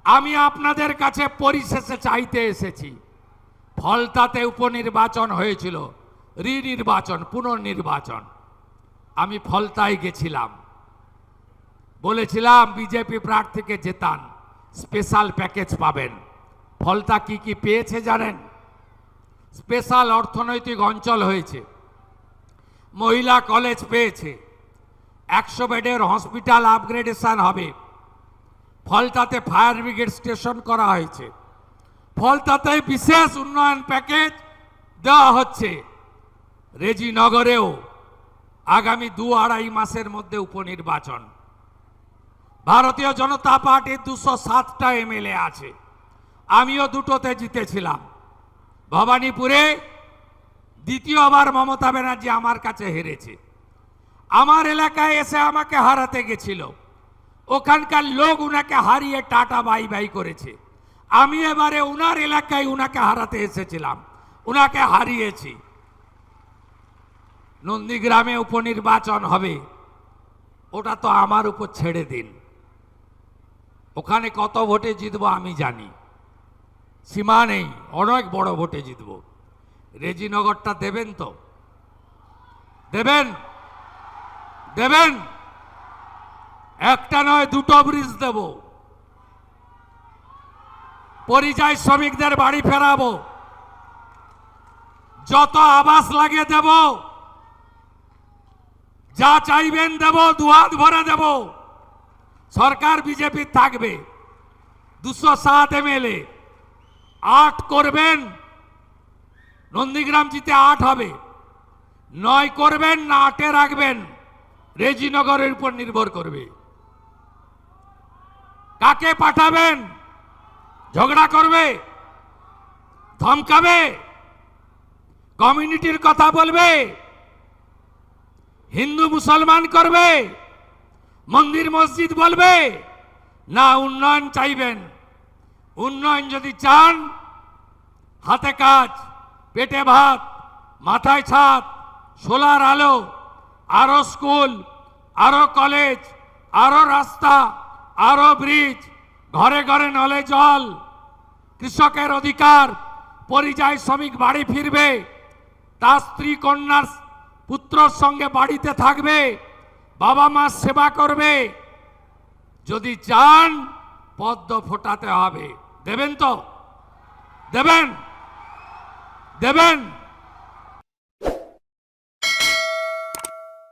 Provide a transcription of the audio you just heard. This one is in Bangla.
আমি আপনাদের কাছে পরিশেষে চাইতে এসেছি, ফলতাতে উপনির্বাচন হয়েছিল, রিনির্বাচন, পুনর্নির্বাচন। আমি ফলতায় গেছিলাম, বলেছিলাম বিজেপি প্রার্থীকে জেতান, স্পেশাল প্যাকেজ পাবেন। ফলতা কি কি পেয়েছে জানেন? স্পেশাল অর্থনৈতিক অঞ্চল হয়েছে, মহিলা কলেজ পেয়েছে, 100 বেডের হসপিটাল আপগ্রেডেশন হবে, ফলতাতে ফায়ার ব্রিগেড স্টেশন করা হয়েছে, ফলতাতে বিশেষ উন্নয়ন প্যাকেজ দেওয়া হচ্ছে। রেজিনগরেও আগামী 2-2.5 মাসের মধ্যে উপনির্বাচন। ভারতীয় জনতা পার্টির 207টা এমএলএ আছে, আমিও দুটোতে জিতেছিলাম। ভবানীপুরে দ্বিতীয়বার মমতা ব্যানার্জি আমার কাছে হেরেছে, আমার এলাকায় এসে আমাকে হারাতে গেছিল, ওখানকার লোক উনাকে হারিয়ে টাটা বাই বাই করেছে। আমি এবারে উনার এলাকায় উনাকে হারাতে এসেছিলাম, উনাকে হারিয়েছি। নন্দীগ্রামে উপনির্বাচন হবে, ওটা তো আমার উপর ছেড়ে দিন, ওখানে কত ভোটে জিতবো আমি জানি, সীমা নেই, অনেক বড় ভোটে জিতবো। রেজিনগরটা দেবেন তো? দেবেন? দেবেন? একটা নয়, 2টো ব্রিজ দেব, পরিযায়ী শ্রমিকদের বাড়ি ফেরাবো, যত আবাস লাগে দেব, যা চাইবেন দেব, দুহাত ভরে দেব। সরকার বিজেপি থাকবে, 207 এমএলএ, 8 করবেন, নন্দীগ্রাম জিতে 8 হবে, 9 করবেন না 8-এ রাখবেন, রেজিনগরের উপর নির্ভর করবে। কাকে পাঠাবেন? ঝগড়া করবে, ধমকাবে, কমিউনিটির কথা বলবে, হিন্দু মুসলমান করবে, মন্দির মসজিদ বলবে, না উন্নয়ন চাইবেন? উন্নয়ন যদি চান, হাতে কাজ, পেটে ভাত, মাথায় ছাদ, সোলার আলো, আরো স্কুল, আরো কলেজ, আরো রাস্তা, আরো ব্রিজ, ঘরে ঘরে নলে জল, কৃষকের অধিকার, পরিযায়ী শ্রমিক বাড়ি ফিরবে, তার স্ত্রী কন্যার পুত্রর সঙ্গে বাড়িতে থাকবে, বাবা মা সেবা করবে। যদি চান, পদ্ম ফোটাতে হবে। দেবেন তো? দেবেন? দেবেন?